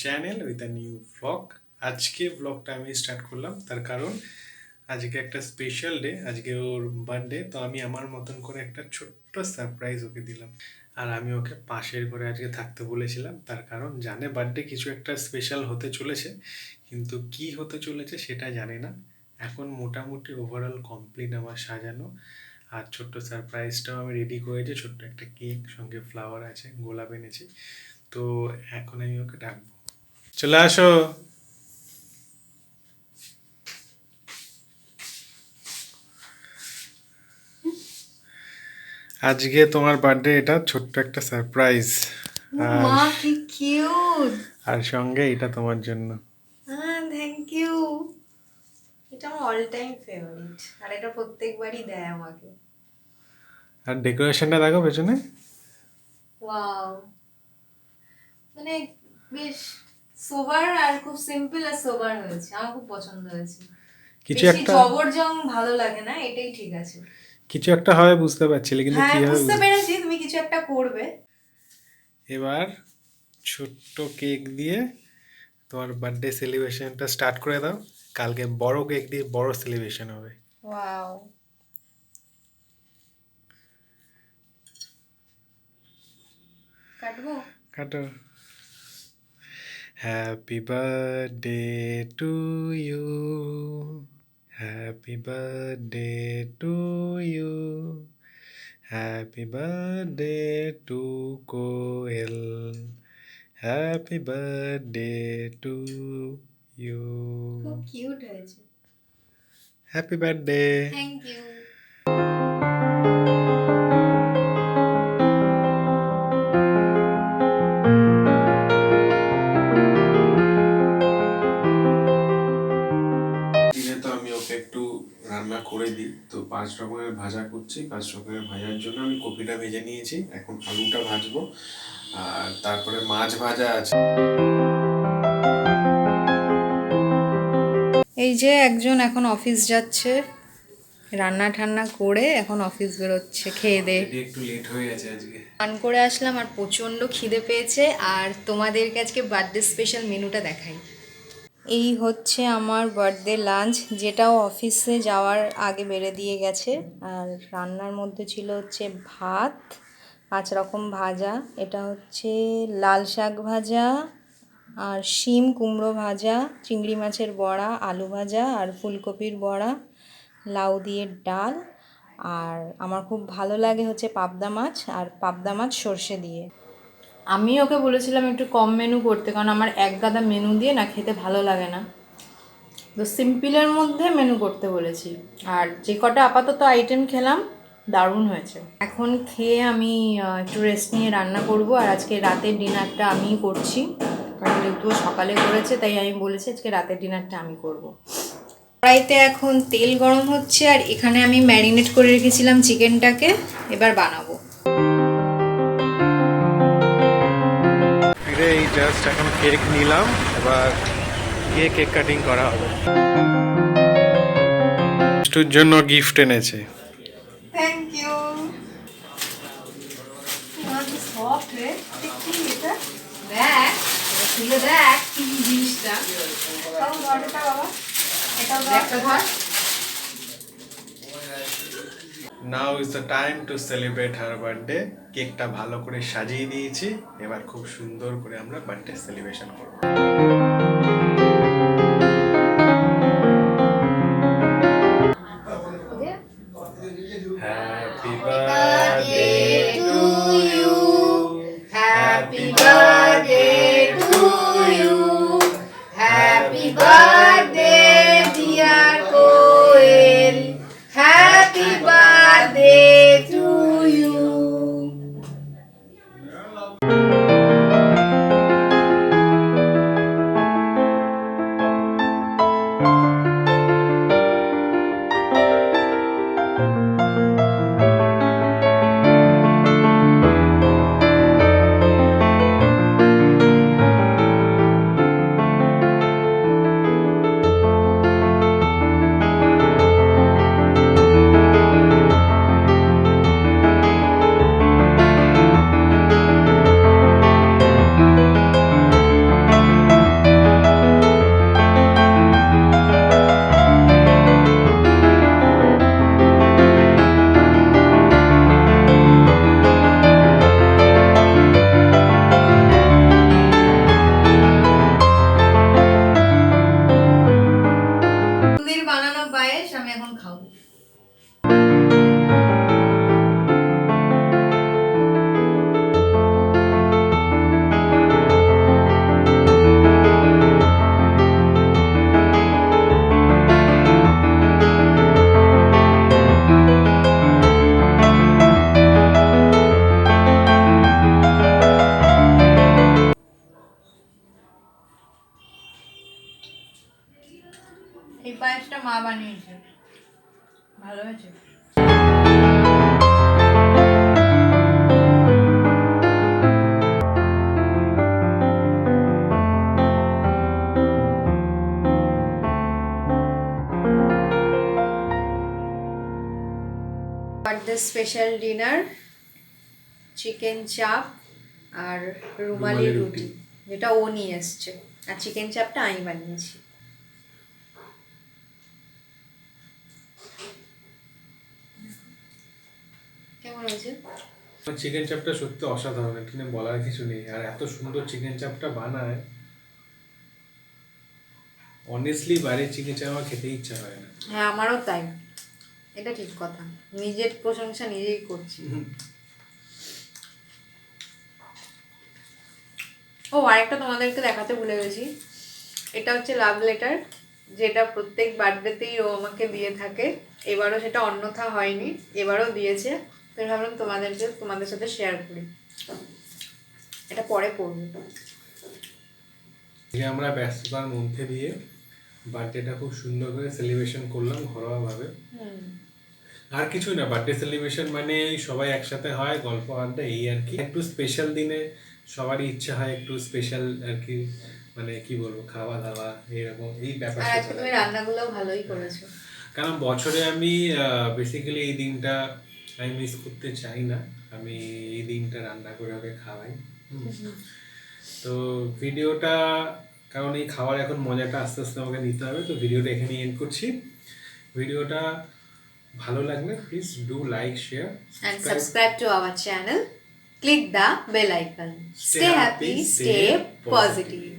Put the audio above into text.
Channel with a new vlog. আজকে ব্লগটা আমি স্টার্ট করলাম তার কারণ আজকে একটা স্পেশাল ডে, আজকে ওর বার্থডে। তো আমি আমার মতন করে একটা ছোট্ট সারপ্রাইজ ওকে দিলাম। আর আমি ওকে পাশের ঘরে আজকে থাকতে বলেছিলাম, তার কারণ জানে বার্থডে কিছু একটা স্পেশাল হতে চলেছে, কিন্তু কি হতে চলেছে সেটা জানি না। এখন মোটামুটি ওভারঅল কমপ্লিট আমার সাজানো, আর ছোট্ট সারপ্রাইজটাও আমি রেডি করেছি। ছোট্ট একটা কেক, সঙ্গে ফ্লাওয়ার আছে, গোলাপ এনেছি। তো এখন আমি ওকে ডাকবো, চলে আসো। আজকে তোমার বার্থডে, এটা ছোট্ট একটা সারপ্রাইজ। আর মা কি কিউট। আর সঙ্গে এটা তোমার জন্য। হ্যাঁ, থ্যাংক ইউ। এটা আমার অল টাইম ফেভারিট, আর এটা প্রত্যেকবারই দেয় আমাকে। আর ডেকোরেশনটা দেখো পেছনে। ওয়াও, মানে বেশ সোবার আর খুব সিম্পল আর সোবার হয়েছে। আমার খুব পছন্দ হয়েছে। কিছু বেশি একটা জবরজং ভালো লাগে না, এটাই ঠিক আছে। কিছু একটা হবে বুঝতে পারছিলে, কিন্তু কি হ্যাঁ, হবে বুঝতে পেরেছি তুমি কিছু একটা করবে। এবার ছোট্ট কেক দিয়ে তোমার বার্থডে সেলিব্রেশনটা স্টার্ট করে দাও। কালকে বড় কেক দিয়ে বড় সেলিব্রেশন হবে। ওয়াও, কাটবো। কাটো। Happy birthday to you, happy birthday to you, happy birthday to Koel, happy birthday to you, খুব কিউট হয়েছে। Happy birthday. Thank you. দিনে তো আমি ওকে একটু রান্না করে দিই, তো 5 রকমের ভাজা করছি। 5 রকমের ভাজার জন্য আমি কপিটা ভেজে নিয়েছি, এখন আলুটা ভাজবো, আর তারপরে মাছ ভাজা আছে। এই যে একজন এখন অফিস যাচ্ছে, রান্না ঠান্না করে এখন অফিস বেরোচ্ছে খেয়ে দে। একটু লেট হয়ে গেছে আজকে। স্নান করে আসলাম আর প্রচণ্ড খিদে পেয়েছে। আর তোমাদেরকে আজকে বার্থডে স্পেশাল মেনুটা দেখাই। এই হচ্ছে আমার বার্থডে লাঞ্চ, যেটাও অফিসে যাওয়ার আগে বেড়ে দিয়ে গেছে। আর রান্নার মধ্যে ছিল হচ্ছে ভাত, 5 রকম ভাজা। এটা হচ্ছে লাল শাক ভাজা, আর শিম কুমড়ো ভাজা, চিংড়ি মাছের বড়া, আলু ভাজা, আর ফুলকপির বড়া, লাউ দিয়ে ডাল। আর আমার খুব ভালো লাগে হচ্ছে পাবদা মাছ, আর পাবদা মাছ সর্ষে দিয়ে। আমি ওকে বলেছিলাম একটু কম মেনু করতে, কারণ আমার এক গাদা মেনু দিয়ে না খেতে ভালো লাগে না। তো সিম্পলের মধ্যে মেনু করতে বলেছি। আর যে কটা আপাতত আইটেম খেলাম দারুণ হয়েছে। এখন খেয়ে আমি একটু রেস্ট নিয়ে রান্না করব। আর আজকে রাতের ডিনারটা আমিই করছি, কারণ যেহেতু সকালে করেছে তাই আমি বলেছি আজকে রাতের ডিনারটা আমি করব। কড়াইতে এখন তেল গরম হচ্ছে, আর এখানে আমি ম্যারিনেট করে রেখেছিলাম চিকেনটাকে, এবার বানাবো। এই জাস্ট এখন কেক নিলাম, এবার গিয়ে কেক কাটিং করা হবে। মিষ্টুর জন্য গিফট এনেছে। Thank you. কি সফট রে, কি এটা? দেখ, খুলে দেখ কি জিনিসটা। তাও ধর এটা বাবা, এটাও একটা ধর। Now is the time to celebrate her birthday. কেকটা ভালো করে সাজিয়ে দিয়েছি, এবার খুব সুন্দর করে আমরা বার্থডে সেলিব্রেশন করব। Happy birthday to you, happy birthday to you, happy birthday dear Koel, happy birthday to you. এখন খাবো। এই পায়েসটা মা বানিয়েছে, ভালো হয়েছে। বার্থডে স্পেশাল ডিনার, চিকেন চাপ আর রুমালি রুটি, যেটা ও নিয়ে এসছে, আর চিকেন চাপটা আমি বানিয়েছি। কেমন হয়েছে? চিকেন চাপটা সত্যি অসাধারণ, এখানে বলার কিছু নেই। আর এত সুন্দর চিকেন চাপটা বানায়, অনেস্টলি বাইরের চিকেন চাপ আমার খেতে ইচ্ছা হয় না। হ্যাঁ, আমারও তাই, এটা ঠিক কথা, নিজের প্রশংসা নিজেই করছি। ও আরেকটা তোমাদেরকে দেখাতে ভুলে গেছি, এটা হচ্ছে লাভ লেটার, যেটা প্রত্যেক বার্থডেতেই ও আমাকে দিয়ে থাকে। এবারও সেটা অন্যথা হয়নি, এবারও দিয়েছে, তো ভাবলাম তোমাদের সাথে শেয়ার করি। এটা পরে পড়বো। আমরা ব্যস্ততার মধ্যে দিয়ে বার্থডেটা খুব সুন্দর করে সেলিব্রেশন করলাম ঘরোয়াভাবে। আর কিছুই না, বার্থডে সেলিব্রেশন মানে সবাই একসাথে হয়, গল্প আড্ডা, এই আর কি। একটু স্পেশাল দিনে সবারই ইচ্ছা হয় একটু স্পেশাল আর কি, মানে কি বলবো, খাওয়া দাওয়া এরকম এই ব্যাপার। আর আজকে তুমি রান্নাগুলো ভালোই করেছো। কারণ বছরে আমি বেসিক্যালি এই দিনটা আমি মিস করতে চাই না, আমি এই দিনটা রান্না করে ওকে খাওয়াই। তো ভিডিওটা, কারণ এই খাওয়ার এখন মজাটা আস্তে আস্তে আমাকে নিতে হবে, তো ভিডিওটা এখানেই এন্ড করছি। ভিডিওটা ভালো লাগলে please do like, share and subscribe to our channel. Click the bell icon. Stay happy, stay positive.